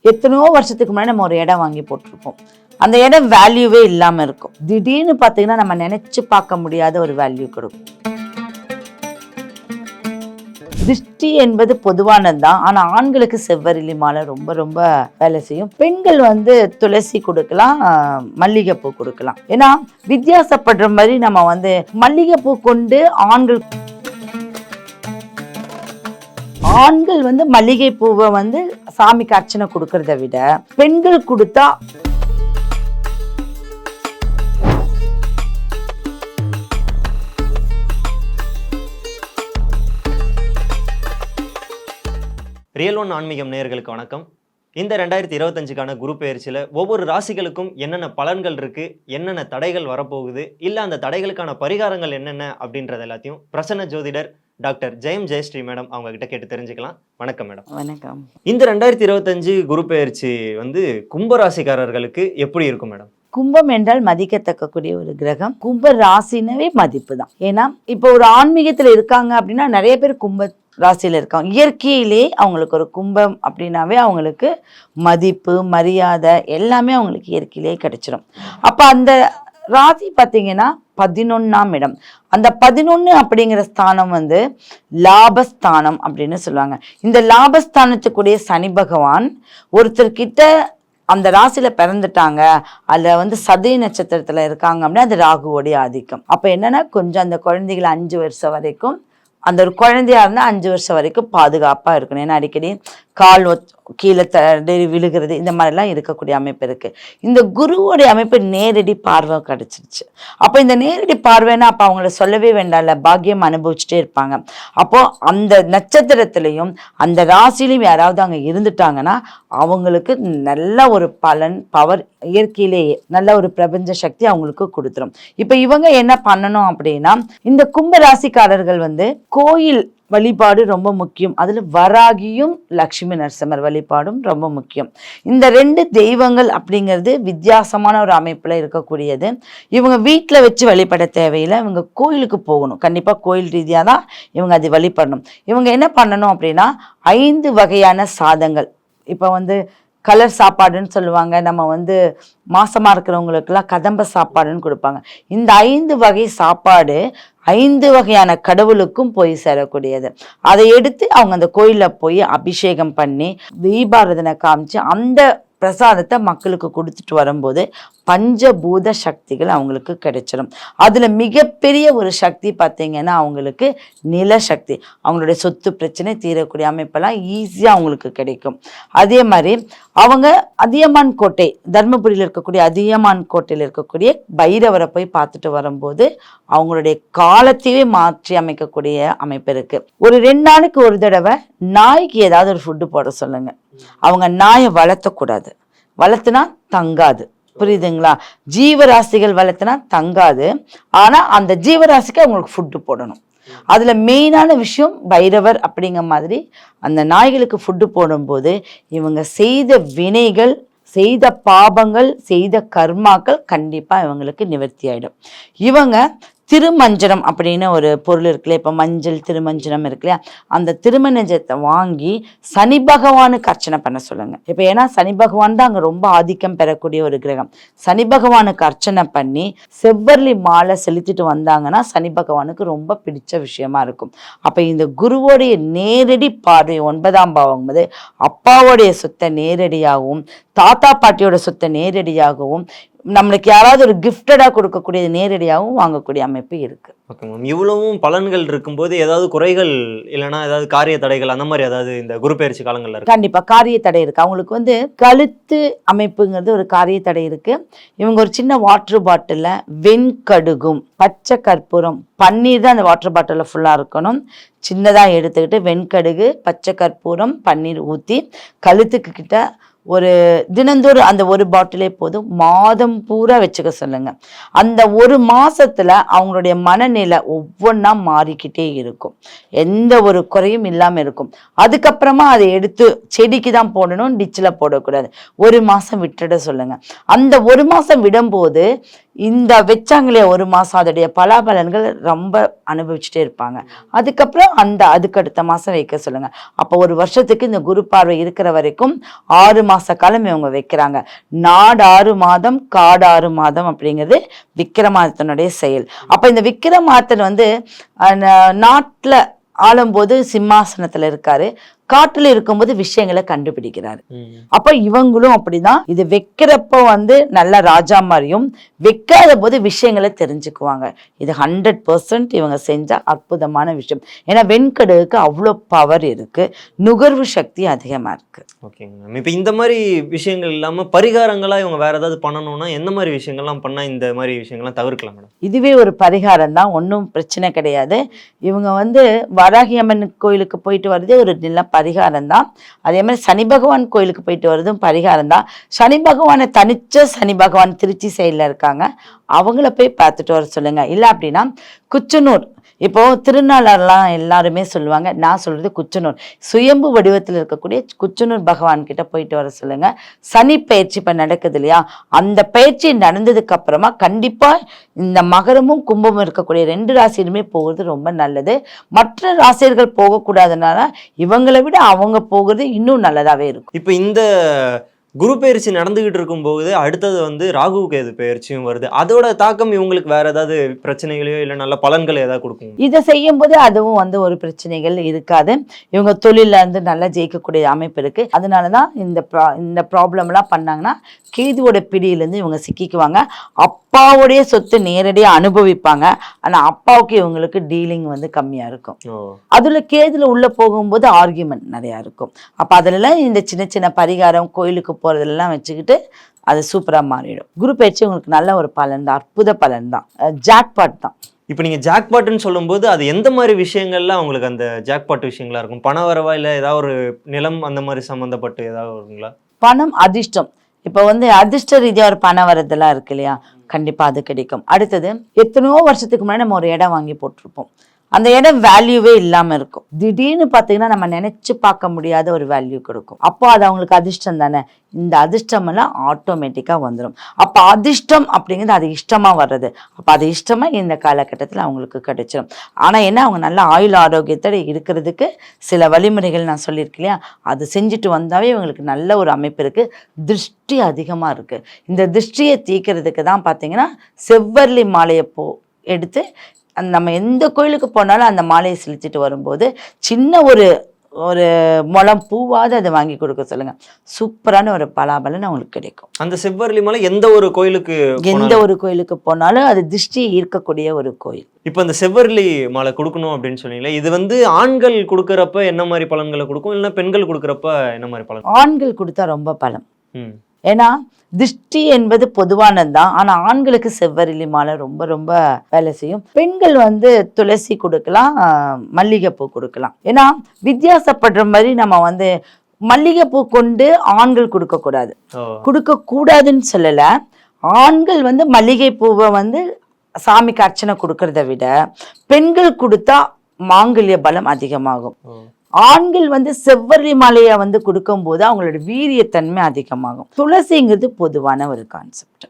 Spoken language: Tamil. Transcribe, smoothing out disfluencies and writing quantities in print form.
எத்தனையோ வருஷத்துக்கு முன்னாடி நம்ம ஒரு இடம் வாங்கி போட்டிருப்போம். அந்த இடம் வேல்யூவே இல்லாமல் இருக்கும். திடீர்னு பார்த்தீங்கன்னா நம்ம நினைச்சு பார்க்க முடியாத ஒரு வேல்யூ கொடுக்கும். திருஷ்டி என்பது பொதுவானது தான். ஆனால் ஆண்களுக்கு செவ்வரிலி மாலை ரொம்ப ரொம்ப வேலை செய்யும். பெண்கள் துளசி கொடுக்கலாம், மல்லிகைப்பூ கொடுக்கலாம். ஏன்னா வித்தியாசப்படுற மாதிரி நம்ம மல்லிகைப்பூ கொண்டு ஆண்கள் மல்லிகை பூவை சாமிக்கு அர்ச்சனை கொடுக்கறத விட பெண்கள் கொடுத்தா ரியல் ஒன் ஆன்மீகம் நேயர்களுக்கு வணக்கம். இந்த 2025க்கான குரு பெயர்ச்சியில் ஒவ்வொரு ராசிகளுக்கும் என்னென்ன பலன்கள் இருக்குது, என்னென்ன தடைகள் வரப்போகுது, இல்லை அந்த தடைகளுக்கான பரிகாரங்கள் என்னென்ன அப்படின்றது எல்லாத்தையும் பிரசன்ன ஜோதிடர் டாக்டர் ஜெயம் ஜெயஸ்ரீ மேடம் அவங்க கிட்ட கேட்டு தெரிஞ்சுக்கலாம். வணக்கம் மேடம். வணக்கம். இந்த 2025 குரு பெயர்ச்சி கும்பராசிக்காரர்களுக்கு எப்படி இருக்கும் மேடம்? கும்பம் என்றால் மதிக்கத்தக்கக்கூடிய ஒரு கிரகம். கும்ப ராசினவே மதிப்பு தான். ஏன்னா இப்போ ஒரு ஆன்மீகத்தில் இருக்காங்க அப்படின்னா நிறைய பேர் கும்ப ராசியில் இருக்காங்க. இயற்கையிலே அவங்களுக்கு ஒரு கும்பம் அப்படின்னாவே அவங்களுக்கு மதிப்பு மரியாதை எல்லாமே அவங்களுக்கு இயற்கையிலே கிடைச்சிடும். அப்போ அந்த ராசி பார்த்தீங்கன்னா 11ஆம் இடம். அந்த 11 அப்படிங்கிற ஸ்தானம் லாபஸ்தானம் அப்படின்னு சொல்லுவாங்க. இந்த லாபஸ்தானத்துக்குடைய சனி பகவான் ஒருத்தர்கிட்ட அந்த ராசியில பிறந்துட்டாங்க, அதுல சதய நட்சத்திரத்துல இருக்காங்க அப்படின்னா அது ராகுவோடைய ஆதிக்கம். அப்ப என்னன்னா கொஞ்சம் அந்த குழந்தைகளை 5 வருஷம் வரைக்கும், அந்த ஒரு குழந்தையா இருந்தால் 5 வருஷம் வரைக்கும் பாதுகாப்பாக இருக்கணும். ஏன்னா அடிக்கடி கால் கீழே தடறி விழுகிறது இந்த மாதிரிலாம் இருக்கக்கூடிய அமைப்பு இருக்குது. இந்த குருவோடைய அமைப்பு நேரடி பார்வை கிடச்சிருச்சு. அப்போ இந்த நேரடி பார்வைன்னா அப்போ அவங்கள சொல்லவே வேண்டாம்ல, பாக்கியம் அனுபவிச்சுட்டே இருப்பாங்க. அப்போது அந்த நட்சத்திரத்துலேயும் அந்த ராசிலையும் யாராவது அங்கே இருந்துட்டாங்கன்னா அவங்களுக்கு நல்ல ஒரு பலன் பவர் இயற்கையிலேயே நல்ல ஒரு பிரபஞ்ச சக்தி அவங்களுக்கு கொடுத்துரும். இப்போ இவங்க என்ன பண்ணணும் அப்படின்னா, இந்த கும்ப ராசிக்காரர்கள் கோயில் வழிபாடு ரொம்ப முக்கியம். அதில் வராகியும் லக்ஷ்மி நரசிம்மர் வழிபாடும் ரொம்ப முக்கியம். இந்த 2 தெய்வங்கள் அப்படிங்கிறது வித்தியாசமான ஒரு அமைப்பில் இருக்கக்கூடியது. இவங்க வீட்டில் வச்சு வழிபட தேவையில்லை, இவங்க கோயிலுக்கு போகணும். கண்டிப்பாக கோயில் ரீதியாக தான் இவங்க அதை வழிபடணும். இவங்க என்ன பண்ணணும் அப்படின்னா 5 வகையான சாதங்கள், இப்போ கலர் சாப்பாடுன்னு சொல்லுவாங்க, நம்ம மாசமாக இருக்கிறவங்களுக்கெல்லாம் கதம்ப சாப்பாடுன்னு கொடுப்பாங்க. இந்த 5 வகை சாப்பாடு 5 வகையான கடவுளுக்கும் போய் சேரக்கூடியது. அதை எடுத்து அவங்க அந்த கோயிலில் போய் அபிஷேகம் பண்ணி தீபாராதனை காமிச்சு அந்த பிரசாதத்தை மக்களுக்கு கொடுத்துட்டு வரும்போது பஞ்சபூத சக்திகள் அவங்களுக்கு கிடைச்சிடும். அதில் மிகப்பெரிய ஒரு சக்தி பார்த்தீங்கன்னா அவங்களுக்கு நிலசக்தி. அவங்களுடைய சொத்து பிரச்சனை தீரக்கூடிய அமைப்பெல்லாம் ஈஸியாக அவங்களுக்கு கிடைக்கும். அதே மாதிரி அவங்க அதியமான் கோட்டை, தர்மபுரியில் இருக்கக்கூடிய அதியமான் கோட்டையில் இருக்கக்கூடிய பைரவரை போய் பார்த்துட்டு வரும்போது அவங்களுடைய காலத்தையே மாற்றி அமைக்கக்கூடிய அமைப்பு இருக்கு. ஒரு 2 நாளைக்கு ஒரு தடவை நாய்க்கு ஏதாவது ஒரு ஃபுட்டு போட சொல்லுங்க. அவங்க நாயை வளர்த்தக்கூடாது, வளர்த்துனா தங்காது. புரியுதுங்களா? ஜீவராசிகள் வளர்த்துனா தங்காது, ஆனா அந்த ஜீவராசிக்கு அவங்களுக்கு ஃபுட்டு போடணும். அதுல மெயினான விஷயம் பைரவர் அப்படிங்கிற மாதிரி அந்த நாய்களுக்கு ஃபுட்டு போடும்போது இவங்க செய்த வினைகள், செய்த பாபங்கள், செய்த கர்மாக்கள் கண்டிப்பா இவங்களுக்கு நிவர்த்தி ஆயிடும். இவங்க திருமஞ்சனம் அப்படின்னு ஒரு பொருள் இருக்குல்ல, இப்போ மஞ்சள் திருமஞ்சனம் இருக்கு இல்லையா, அந்த திருமஞ்சனத்தை வாங்கி சனி பகவானுக்கு அர்ச்சனை பண்ண சொல்லுங்க. இப்போ ஏன்னா சனி பகவான் தான் அங்கே ரொம்ப ஆதிக்கம் பெறக்கூடிய ஒரு கிரகம். சனி பகவானுக்கு அர்ச்சனை பண்ணி செவ்வரளி மாலை செலுத்திட்டு வந்தாங்கன்னா சனி பகவானுக்கு ரொம்ப பிடிச்ச விஷயமா இருக்கும். அப்போ இந்த குருவோடைய நேரடி பார்வை 9ஆம் பாவம் அப்பாவோடைய சொத்தை நேரடியாகவும் தாத்தா பாட்டியோட சொத்தை நேரடியாகவும் நம்மளுக்கு யாராவது ஒரு கிஃப்டடா கொடுக்கக்கூடிய நேரடியாகவும் வாங்கக்கூடிய அமைப்பு இருக்கு. Okay ma'am. இவ்வளவும் பலன்கள் இருக்கும்போது ஏதாவது குறைகள் இல்லைன்னா ஏதாவது காரிய தடைகள் அந்த மாதிரி ஏதாவது இந்த குரு பெயர்ச்சி காலங்கள்ல இருக்கு? கண்டிப்பா காரிய தடை இருக்கு. அவங்களுக்கு கழுத்து அமைப்புங்கிறது ஒரு காரிய தடை இருக்கு. இவங்க ஒரு சின்ன வாட்டர் பாட்டில வெண்கடுகும் பச்சை கற்பூரம் பன்னீர் தான் அந்த வாட்டர் பாட்டில ஃபுல்லா இருக்கணும். சின்னதா எடுத்துக்கிட்டு வெண்கடுகு பச்சை கற்பூரம் பன்னீர் ஊற்றி கழுத்துக்கு கிட்ட ஒரு தினந்தோறும் அந்த ஒரு பாட்டிலே போதும், மாதம் பூரா வச்சுக்க சொல்லுங்க. அந்த ஒரு மாசத்துல அவங்களுடைய மனநிலை ஒவ்வொன்றா மாறிக்கிட்டே இருக்கும், எந்த ஒரு குறையும் இல்லாம இருக்கும். அதுக்கப்புறமா அதை எடுத்து செடிக்கு தான் போடணும், டிச்சில் போடக்கூடாது. ஒரு மாசம் விட்டுட சொல்லுங்க. அந்த ஒரு மாசம் விடும்போது இந்த வச்சாங்களே 1 மாசம் அதோடைய பலாபலன்கள் ரொம்ப அனுபவிச்சுட்டே இருப்பாங்க. அதுக்கப்புறம் அதுக்கடுத்த மாசம் வைக்க சொல்லுங்க. அப்போ ஒரு வருஷத்துக்கு இந்த குரு பார்வை இருக்கிற வரைக்கும் 6 மாச காலம் இவங்க வைக்கிறாங்க. நாடு 6 மாதம் காடு 6 மாதம் அப்படிங்கிறது விக்கிரமாதித்தனுடைய செயல். அப்ப இந்த விக்கிரமாதித்தன் வந்து நாட்டுல ஆளும்போது சிம்மாசனத்துல இருக்காரு, காட்டுல இருக்கும்போது விஷயங்களை கண்டுபிடிக்கிறாரு. அப்ப இவங்களும் அப்படிதான், இது வைக்கிறப்ப வந்து நல்ல ராஜா மாதிரியும், வைக்காத போது விஷயங்களை தெரிஞ்சுக்குவாங்க. இது 100% இவங்க செஞ்ச அற்புதமான விஷயம். ஏன்னா வெண்கடுகுக்கு அவ்வளோ பவர் இருக்கு, நுகர்வு சக்தி அதிகமா இருக்கு. ஓகேங்க மேம். இப்போ இந்த மாதிரி விஷயங்கள் இல்லாம பரிகாரங்களா இவங்க வேற ஏதாவது பண்ணணும்னா எந்த மாதிரி விஷயங்கள்லாம் பண்ணா இந்த மாதிரி விஷயங்கள்லாம் தவிர்க்கலாம் மேடம்? இதுவே ஒரு பரிகாரம் தான், ஒன்றும் பிரச்சனை கிடையாது. இவங்க வந்து வராகி அம்மன் கோயிலுக்கு போயிட்டு வர்றதே ஒரு நல்ல பரிகாரம் தான். அதே மாதிரி சனி பகவான் கோயிலுக்கு போயிட்டு வர்றதும் பரிகாரம் தான். சனி பகவானை தனிச்ச சனி பகவான் திருச்சி சைடில் இருக்காங்க, அவங்கள போய் பார்த்துட்டு வர சொல்லுங்க. இல்லை அப்படின்னா குச்சனூர், இப்போ திருநாளர்லாம் எல்லாருமே சொல்லுவாங்க, நான் சொல்றது குச்சனூர் சுயம்பு வடிவத்தில் இருக்கக்கூடிய குச்சனூர் பகவான் கிட்ட போயிட்டு வர சொல்லுங்க. சனி பயிற்சி இப்ப நடக்குது இல்லையா, அந்த பயிற்சி நடந்ததுக்கு அப்புறமா கண்டிப்பா இந்த மகரமும் கும்பமும் இருக்கக்கூடிய 2 ராசியிலுமே போகிறது ரொம்ப நல்லது. மற்ற ராசியர்கள் போகக்கூடாதுனால இவங்களை விட அவங்க போகிறது இன்னும் நல்லதாவே இருக்கும். இப்போ இந்த குரு பயிற்சி நடந்துகிட்டு இருக்கும்போது அடுத்தது வந்து ராகு கேது பயிற்சியும் வருது. அதோட தாக்கம் இவங்களுக்கு வேற ஏதாவது பிரச்சனைகளையோ இல்லை நல்ல பலன்களை ஏதாவது கொடுக்கும்? இதை செய்யும் போது அதுவும் வந்து ஒரு பிரச்சனைகள் இருக்காது. இவங்க தொழில இருந்து நல்லா ஜெயிக்கக்கூடிய அமைப்பு இருக்கு. அதனாலதான் இந்த ப்ராப்ளம் எல்லாம் பண்ணாங்கன்னா கேதுவோட பிடியிலிருந்து இவங்க சிக்கிக்குவாங்க. அப்பாவுடைய சொத்து நேரடியா அனுபவிப்பாங்க, ஆனா அப்பாவுக்கு இவங்களுக்கு டீலிங் வந்து கம்மியா இருக்கும். அதுல கேதுல உள்ள போகும்போது ஆர்கியூமெண்ட் நிறைய இருக்கும். அப்ப அதுல இந்த சின்ன சின்ன பரிகாரம் கோயிலுக்கு போறதெல்லாம் வச்சுக்கிட்டு அது சூப்பரா மாறிடும். குரு பயிற்சி உங்களுக்கு நல்ல ஒரு பலன் தான், அற்புத பலன் தான், ஜாக்பாட் தான். இப்போ நீங்க ஜாக்பாட்னு சொல்லும்போது அது எந்த மாதிரி விஷயங்கள்ல அவங்களுக்கு அந்த ஜாக்பாட் விஷயங்களா இருக்கும்? பண வரவா, இல்லை ஏதாவது ஒரு நிலம் அந்த மாதிரி சம்மந்தப்பட்டு ஏதாவது வருங்களா? பணம், அதிர்ஷ்டம். இப்போ வந்து அதிர்ஷ்ட ரீதியா ஒரு பணம் வரதெல்லாம் இருக்கு இல்லையா, கண்டிப்பா அது கிடைக்கும். அடுத்தது, எத்தனையோ வருஷத்துக்கு முன்னாடி நம்ம ஒரு இடம் வாங்கி போட்டிருப்போம், அந்த இடம் வேல்யூவே இல்லாம இருக்கும். திடீர்னு பாத்தீங்கன்னா நம்ம நினைச்சு பார்க்க முடியாத ஒரு வேல்யூ கொடுக்கும். அப்போ அது அவங்களுக்கு அதிர்ஷ்டம் தானே. இந்த அதிர்ஷ்டம் எல்லாம் ஆட்டோமேட்டிக்கா வந்துடும். அப்ப அதிர்ஷ்டம் அப்படிங்கிறது அது இஷ்டமா வர்றது. அப்ப அது இஷ்டமா இந்த காலகட்டத்தில் அவங்களுக்கு கிடைச்சிடும். ஆனா என்ன, அவங்க நல்ல ஆயுள் ஆரோக்கியத்தோட இருக்கிறதுக்கு சில வழிமுறைகள் நான் சொல்லியிருக்கேன் இல்லையா, அது செஞ்சுட்டு வந்தாவே இவங்களுக்கு நல்ல ஒரு அமைப்பு இருக்கு. திருஷ்டி அதிகமா இருக்கு. இந்த திருஷ்டியை தீக்கிறதுக்கு தான் பாத்தீங்கன்னா செவ்வரளி மாலையை எடுத்து நம்ம எந்த கோயிலுக்கு போனாலும் அந்த மாலையை செலுத்திட்டு வரும்போது சின்ன ஒரு முளம் பூவாவது அதை வாங்கி கொடுக்க சொல்லுங்க. சூப்பரான ஒரு பலாபலன் அவங்களுக்கு கிடைக்கும். அந்த செவ்வரளி மாலை எந்த ஒரு கோயிலுக்கு போனாலும் அது திருஷ்டி ஈர்க்கக்கூடிய ஒரு கோயில். இப்போ அந்த செவ்வரளி மாலை கொடுக்கணும் அப்படின்னு சொன்னீங்களே, இது வந்து ஆண்கள் கொடுக்கறப்ப என்ன மாதிரி பலன்களை கொடுக்கும், இல்லைன்னா பெண்கள் கொடுக்கறப்ப என்ன மாதிரி பலன்? ஆண்கள் கொடுத்தா ரொம்ப பலம். ஏன்னா திருஷ்டி என்பது பொதுவானதுதான், ஆனா ஆண்களுக்கு செவ்வரளி மாலை ரொம்ப ரொம்ப வேலை செய்யும். பெண்கள் வந்து துளசி கொடுக்கலாம், மல்லிகைப்பூ கொடுக்கலாம். ஏன்னா வித்தியாசப்படுற மாதிரி நம்ம வந்து மல்லிகைப்பூ கொண்டு ஆண்கள் கொடுக்க கூடாது, கொடுக்க கூடாதுன்னு சொல்லல. ஆண்கள் வந்து மல்லிகை பூவை வந்து சாமிக்கு அர்ச்சனை கொடுக்கறத விட பெண்கள் கொடுத்தா மாங்கல்ய பலம் அதிகமாகும். ஆண்கள் வந்து செவ்வரளி மாலையை வந்து கொடுக்கும் போது அவங்களோட வீரியத்தன்மை அதிகமாகும். துளசிங்கிறது பொதுவான ஒரு கான்செப்ட்.